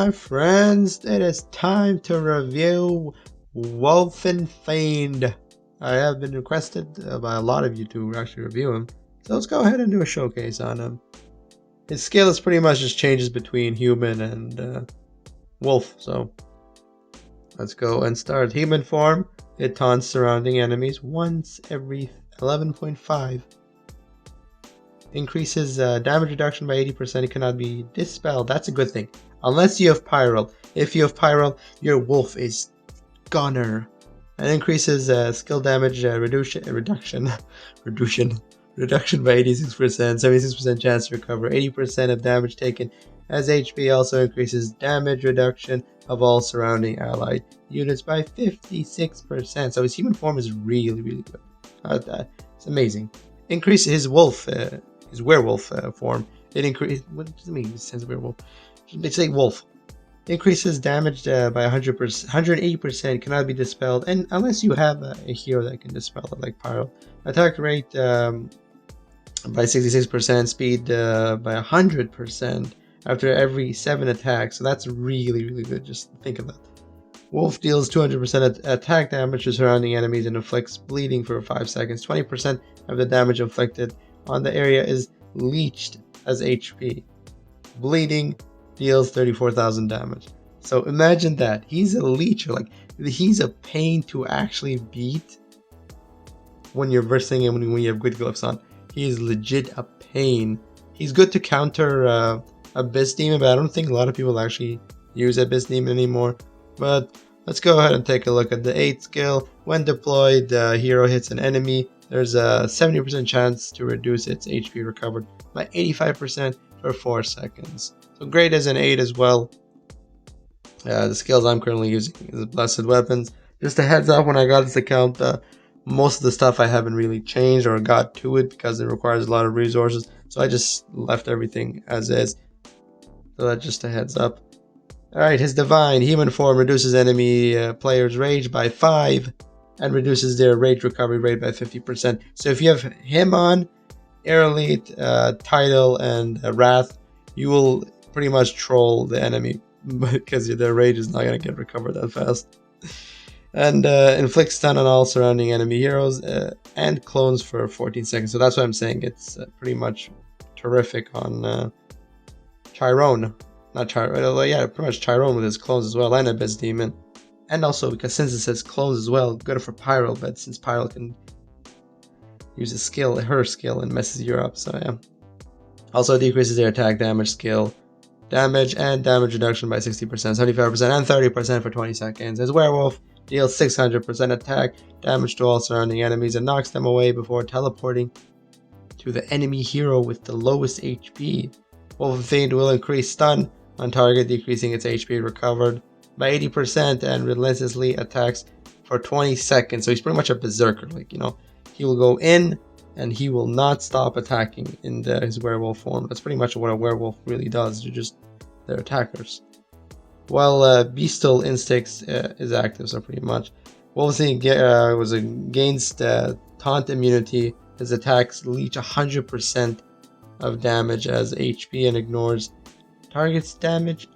my friends, it is time to review Wolvenfiend. I have been requested by a lot of you to actually review him, so let's go ahead and do a showcase on him. His skill is pretty much just changes between human and wolf, so let's go and start. Human form, it taunts surrounding enemies once every 11.5. Increases damage reduction by 80%. It cannot be dispelled. That's a good thing. Unless you have Pyral. If you have Pyral, your wolf is goner. And increases skill damage reduction by 86%, 76% chance to recover, 80% of damage taken as HP. Also increases damage reduction of all surrounding allied units by 56%. So his human form is really, really good. It's amazing. Increase his wolf. His werewolf form. It increases. What does it mean? It says werewolf. It's like wolf. Increases damage by 100%, 180%. Cannot be dispelled, and unless you have a hero that can dispel it, like Pyro. Attack rate by 66%. Speed by 100% after every 7 attacks. So that's really, really good. Just think of that. Wolf deals 200% attack damage to surrounding enemies and inflicts bleeding for 5 seconds. 20% of the damage inflicted on the area is leeched as HP. Bleeding deals 34,000 damage. So imagine that. He's a leecher. Like, he's a pain to actually beat when you're versing him, when you have good glyphs on. He is legit a pain. He's good to counter Abyss Demon, but I don't think a lot of people actually use Abyss Demon anymore. But let's go ahead and take a look at the 8th skill. When deployed, the hero hits an enemy. There's a 70% chance to reduce its HP recovered by 85% for 4 seconds. So great as an 8 as well. The skills I'm currently using is Blessed Weapons. Just a heads up, when I got this account, most of the stuff I haven't really changed or got to it because it requires a lot of resources. So I just left everything as is. So that's just a heads up. Alright, his Divine Human Form reduces enemy players' rage by 5 and reduces their rage recovery rate by 50%. So if you have him on, Air Elite, Tidal, and Wrath, you will pretty much troll the enemy because their rage is not going to get recovered that fast. And inflicts stun on all surrounding enemy heroes and clones for 14 seconds. So that's why I'm saying it's pretty much terrific on Tyrone. Not Tyrone, yeah, pretty much Tyrone with his clones as well, and Abyss Demon. And also, because since it says clones as well, good for Pyral, but since Pyral can use a skill, her skill, and messes you up, so yeah. Also decreases their attack damage, skill damage, and damage reduction by 60%, 75%, and 30% for 20 seconds. His Werewolf deals 600% attack damage to all surrounding enemies and knocks them away before teleporting to the enemy hero with the lowest HP. Wolvenfiend will increase stun on target, decreasing its HP recovered by 80% and relentlessly attacks for 20 seconds. So he's pretty much a berserker. Like, you know, he will go in and he will not stop attacking in his werewolf form. That's pretty much what a werewolf really does. They're attackers. While Bestial Instincts is active, so pretty much. Wolvenfiend was against taunt immunity. His attacks leech 100% of damage as HP and ignores target's damage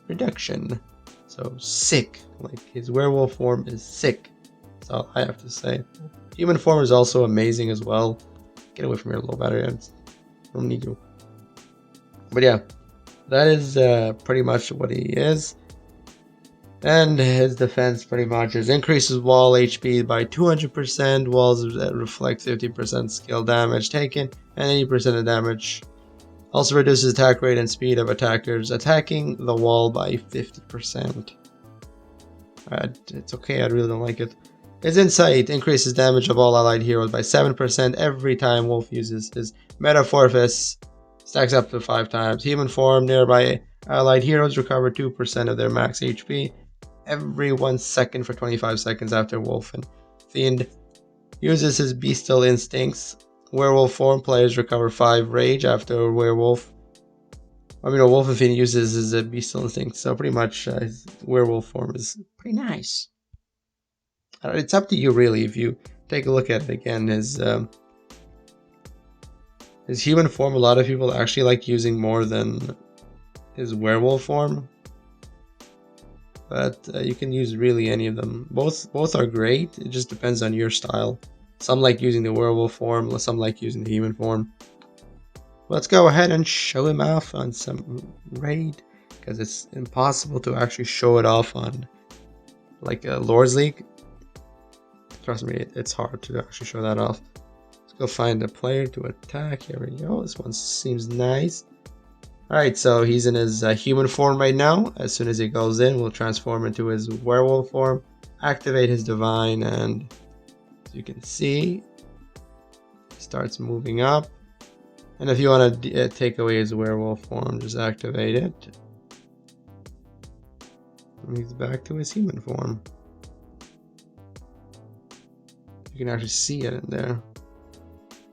reduction. So sick. Like, his werewolf form is sick. That's all I have to say. Human form is also amazing as well. Get away from your low battery. I don't need you. But yeah, that is pretty much what he is. And his defense pretty much is increases wall HP by 200%. Walls reflect 50% skill damage taken and 80% of damage. Also reduces attack rate and speed of attackers attacking the wall by 50%. It's okay, I really don't like it. His Insight increases damage of all allied heroes by 7% every time Wolf uses his Metamorphosis. Stacks up to 5 times. Human form, nearby allied heroes recover 2% of their max HP every 1 second for 25 seconds after Wolvenfiend uses his Bestial Instincts. Werewolf form, players recover 5 rage after Wolvenfiend uses his Bestial Instincts, so pretty much his werewolf form is pretty nice. It's up to you really. If you take a look at it again, his human form, a lot of people actually like using more than his werewolf form. but you can use really any of them. Both are great. It just depends on your style. Some like using the werewolf form, some like using the human form. Let's go ahead and show him off on some raid, because it's impossible to actually show it off on like a Lords League. Trust me, it's hard to actually show that off. Let's go find a player to attack. Here we go. This one seems nice. Alright, so he's in his human form right now. As soon as he goes in, we'll transform into his werewolf form, activate his divine, and as you can see, he starts moving up. And if you want to take away his werewolf form, just activate it. And he's back to his human form. You can actually see it in there.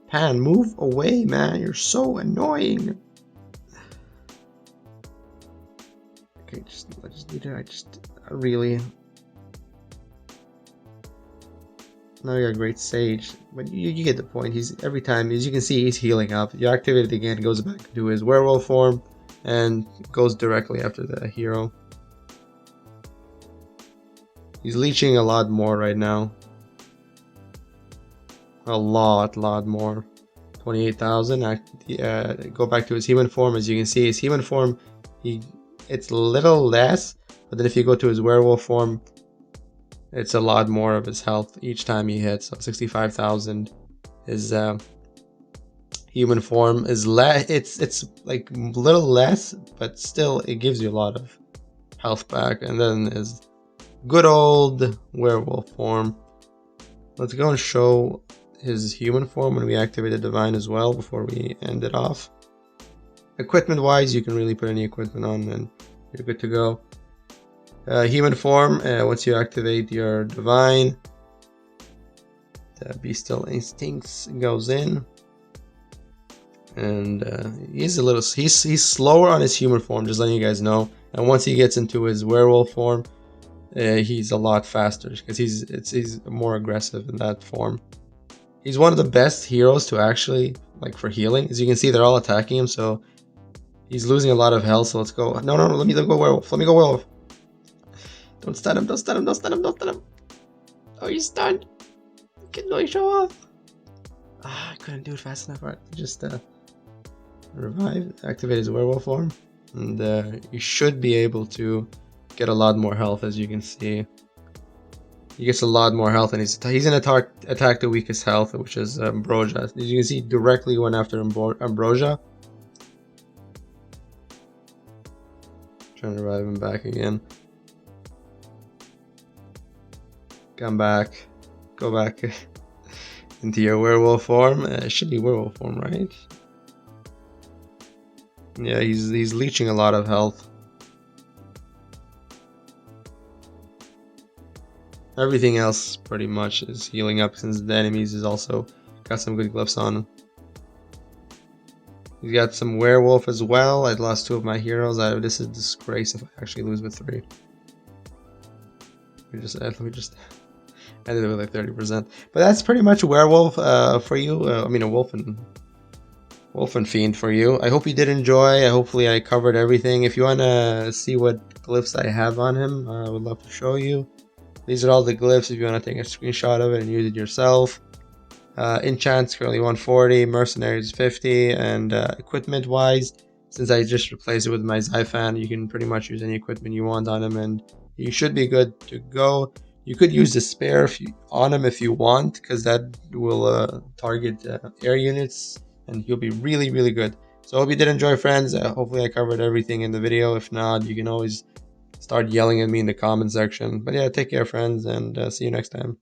Pan, move away, man. You're so annoying. Okay, I just need to, I really. Now you got a great sage, but you get the point. He's every time, as you can see, he's healing up. You activate it again, goes back to his werewolf form, and goes directly after the hero. He's leeching a lot more right now. A lot more. 28,000. Go back to his human form. As you can see, his human form, it's a little less, but then if you go to his werewolf form, it's a lot more of his health each time he hits. So 65,000. His human form is less. It's like a little less, but still it gives you a lot of health back. And then his good old werewolf form. Let's go and show his human form when we activate the divine as well before we end it off. Equipment wise, you can really put any equipment on and you're good to go. Human form, once you activate your divine, the bestial instincts goes in, and he's slower on his human form, just letting you guys know. And once he gets into his werewolf form, he's a lot faster because he's more aggressive in that form. He's one of the best heroes to actually, like, for healing. As you can see, they're all attacking him, so he's losing a lot of health. So let's go. No, let me go werewolf. Let me go werewolf. Don't stun him, don't stun him, don't stun him, don't stun him. Oh, he's stunned. Can really show off. I couldn't do it fast enough. Alright, just revive, activate his werewolf form, and you should be able to get a lot more health. As you can see, he gets a lot more health, and he's gonna attack the weakest health, which is Ambrosia. As you can see, directly went after Ambrosia. Trying to revive him back again. Come back. Go back into your werewolf form. It should be werewolf form, right? Yeah, he's leeching a lot of health. Everything else pretty much is healing up, since the enemies is also got some good glyphs on him. He's got some werewolf as well. I lost 2 of my heroes. This is a disgrace if I actually lose with 3. Let me just ended it with like 30%. But that's pretty much werewolf for you. I mean, a Wolvenfiend for you. I hope you did enjoy. Hopefully I covered everything. If you want to see what glyphs I have on him, I would love to show you. These are all the glyphs if you want to take a screenshot of it and use it yourself. Enchants currently 140, Mercenaries 50, and equipment wise, since I just replaced it with my Zyphan, you can pretty much use any equipment you want on him and you should be good to go. You could use the spare on him if you want, because that will target air units and he'll be really, really good. So I hope you did enjoy, friends. Hopefully I covered everything in the video. If not, you can always start yelling at me in the comment section. But yeah, take care, friends, and see you next time.